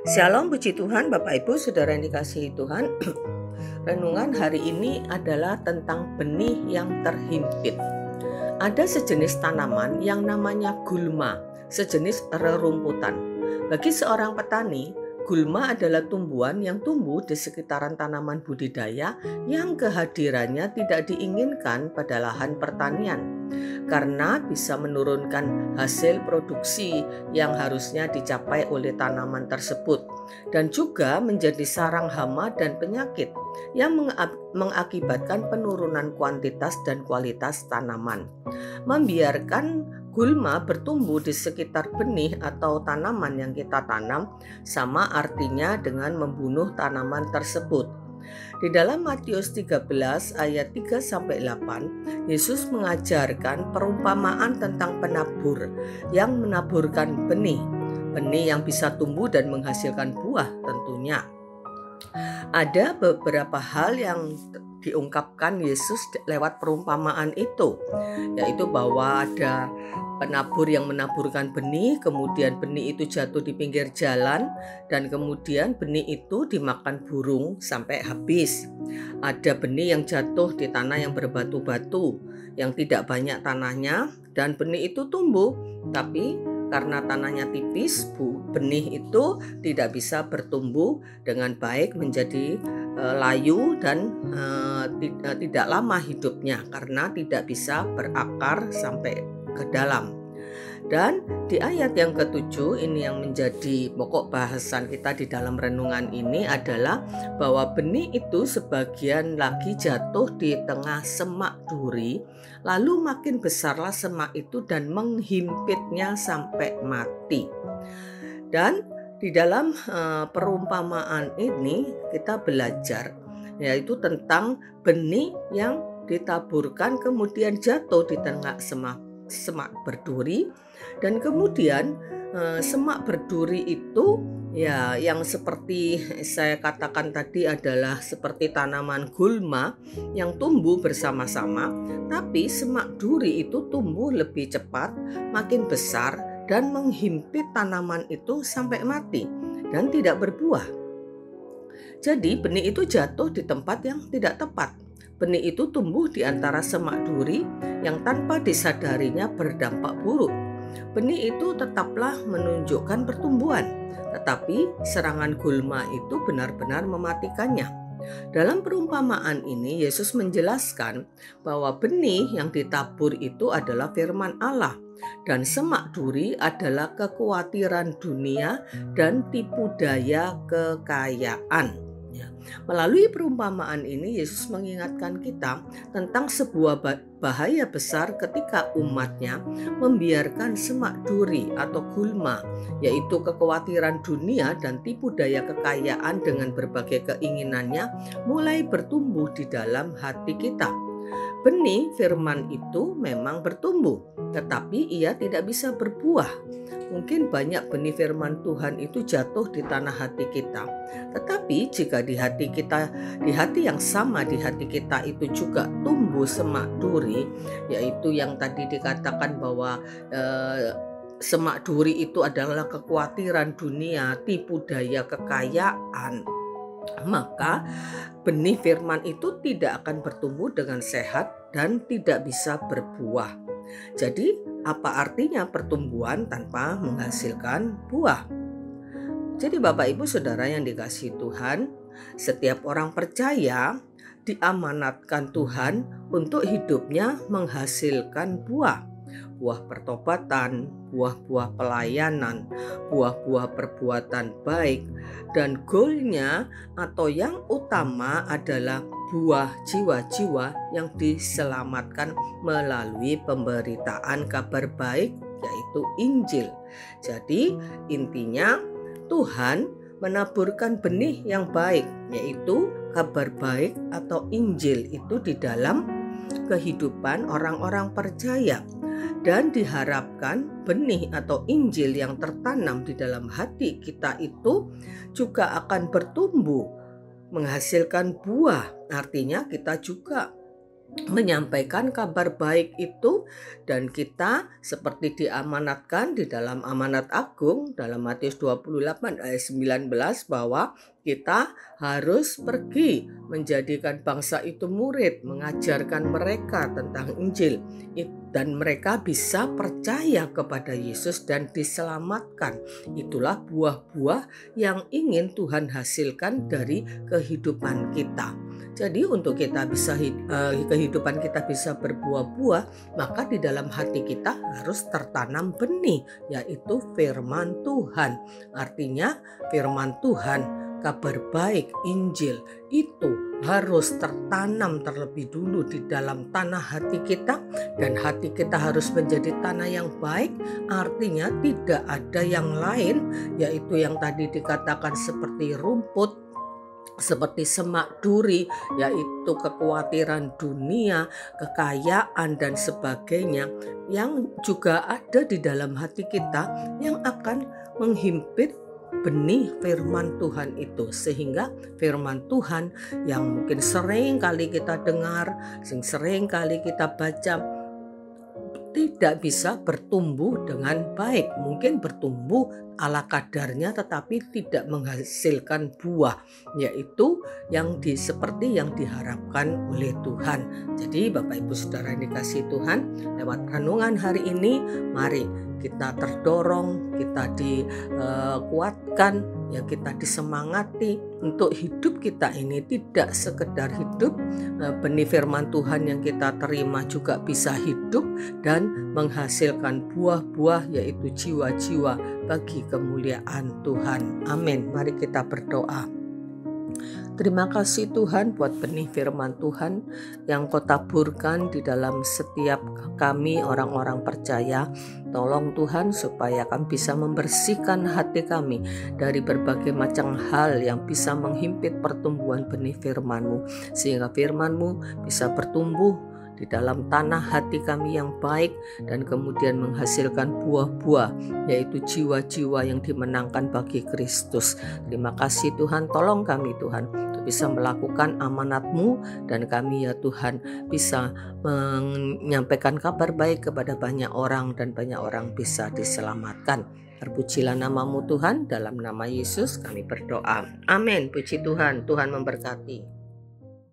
Shalom, puji Tuhan, Bapak Ibu, Saudara yang dikasihi Tuhan. Renungan hari ini adalah tentang benih yang terhimpit. Ada sejenis tanaman yang namanya gulma, sejenis rerumputan. Bagi seorang petani, gulma adalah tumbuhan yang tumbuh di sekitaran tanaman budidaya yang kehadirannya tidak diinginkan pada lahan pertanian, karena bisa menurunkan hasil produksi yang harusnya dicapai oleh tanaman tersebut, dan juga menjadi sarang hama dan penyakit yang mengakibatkan penurunan kuantitas dan kualitas tanaman. Membiarkan gulma bertumbuh di sekitar benih atau tanaman yang kita tanam sama artinya dengan membunuh tanaman tersebut. Di dalam Matius 13 ayat 3-8, Yesus mengajarkan perumpamaan tentang penabur yang menaburkan benih yang bisa tumbuh dan menghasilkan buah tentunya. Ada beberapa hal yang diungkapkan Yesus lewat perumpamaan itu, yaitu bahwa ada penabur yang menaburkan benih, kemudian benih itu jatuh di pinggir jalan, dan kemudian benih itu dimakan burung sampai habis. Ada benih yang jatuh di tanah yang berbatu-batu, yang tidak banyak tanahnya, dan benih itu tumbuh, tapi karena tanahnya tipis, benih itu tidak bisa bertumbuh dengan baik menjadi layu dan tidak lama hidupnya karena tidak bisa berakar sampai ke dalam. Dan di ayat yang ke-7 ini yang menjadi pokok bahasan kita di dalam renungan ini adalah bahwa benih itu sebagian lagi jatuh di tengah semak duri, lalu makin besarlah semak itu dan menghimpitnya sampai mati. Dan di dalam perumpamaan ini kita belajar yaitu tentang benih yang ditaburkan kemudian jatuh di tengah semak berduri, dan kemudian semak berduri itu ya yang seperti saya katakan tadi adalah seperti tanaman gulma yang tumbuh bersama-sama, tapi semak duri itu tumbuh lebih cepat, makin besar dan menghimpit tanaman itu sampai mati dan tidak berbuah. Jadi benih itu jatuh di tempat yang tidak tepat. Benih itu tumbuh di antara semak duri yang tanpa disadarinya berdampak buruk. Benih itu tetaplah menunjukkan pertumbuhan, tetapi serangan gulma itu benar-benar mematikannya. Dalam perumpamaan ini, Yesus menjelaskan bahwa benih yang ditabur itu adalah firman Allah, dan semak duri adalah kekhawatiran dunia dan tipu daya kekayaan. Melalui perumpamaan ini, Yesus mengingatkan kita tentang sebuah bahaya besar ketika umatnya membiarkan semak duri atau gulma, yaitu kekhawatiran dunia dan tipu daya kekayaan dengan berbagai keinginannya, mulai bertumbuh di dalam hati kita. Benih firman itu memang bertumbuh, tetapi ia tidak bisa berbuah. Mungkin banyak benih firman Tuhan itu jatuh di tanah hati kita. Tetapi jika di hati yang sama di hati kita itu juga tumbuh semak duri, yaitu yang tadi dikatakan bahwa semak duri itu adalah kekhawatiran dunia, tipu daya kekayaan, maka benih firman itu tidak akan bertumbuh dengan sehat dan tidak bisa berbuah. Jadi, apa artinya pertumbuhan tanpa menghasilkan buah? Jadi Bapak Ibu Saudara yang dikasihi Tuhan, setiap orang percaya diamanatkan Tuhan untuk hidupnya menghasilkan buah. Buah pertobatan, buah-buah pelayanan, buah-buah perbuatan baik, dan goalnya atau yang utama adalah buah jiwa-jiwa yang diselamatkan melalui pemberitaan kabar baik, yaitu Injil. Jadi intinya Tuhan menaburkan benih yang baik, yaitu kabar baik atau Injil itu di dalam kehidupan orang-orang percaya. Dan diharapkan benih atau Injil yang tertanam di dalam hati kita itu juga akan bertumbuh, menghasilkan buah. Artinya kita juga menyampaikan kabar baik itu, dan kita seperti diamanatkan di dalam amanat agung dalam Matius 28 ayat 19 bahwa kita harus pergi menjadikan bangsa itu murid, mengajarkan mereka tentang Injil, dan mereka bisa percaya kepada Yesus dan diselamatkan. Itulah buah-buah yang ingin Tuhan hasilkan dari kehidupan kita. Jadi untuk kita bisa kehidupan kita bisa berbuah-buah, maka di dalam hati kita harus tertanam benih, yaitu firman Tuhan. Artinya firman Tuhan, kabar baik Injil itu harus tertanam terlebih dulu di dalam tanah hati kita, dan hati kita harus menjadi tanah yang baik. Artinya tidak ada yang lain, yaitu yang tadi dikatakan seperti rumput, seperti semak duri, yaitu kekhawatiran dunia, kekayaan dan sebagainya yang juga ada di dalam hati kita yang akan menghimpit benih firman Tuhan itu, sehingga firman Tuhan yang mungkin sering kali kita dengar, sering kali kita baca, tidak bisa bertumbuh dengan baik. Mungkin bertumbuh ala kadarnya tetapi tidak menghasilkan buah, yaitu seperti yang diharapkan oleh Tuhan. Jadi Bapak Ibu Saudara yang dikasihi Tuhan, lewat renungan hari ini mari kita terdorong, kita dikuatkan, ya kita disemangati untuk hidup kita ini tidak sekedar hidup, benih firman Tuhan yang kita terima juga bisa hidup dan menghasilkan buah-buah, yaitu jiwa-jiwa bagi kemuliaan Tuhan. Amin. Mari kita berdoa. Terima kasih Tuhan buat benih firman Tuhan yang Kau taburkan di dalam setiap kami orang-orang percaya. Tolong Tuhan supaya kami bisa membersihkan hati kami dari berbagai macam hal yang bisa menghimpit pertumbuhan benih firman-Mu, sehingga firman-Mu bisa bertumbuh di dalam tanah hati kami yang baik dan kemudian menghasilkan buah-buah, yaitu jiwa-jiwa yang dimenangkan bagi Kristus. Terima kasih Tuhan, tolong kami Tuhan untuk bisa melakukan amanat-Mu, dan kami ya Tuhan bisa menyampaikan kabar baik kepada banyak orang dan banyak orang bisa diselamatkan. Terpujilah nama-Mu Tuhan, dalam nama Yesus kami berdoa. Amin. Puji Tuhan, Tuhan memberkati.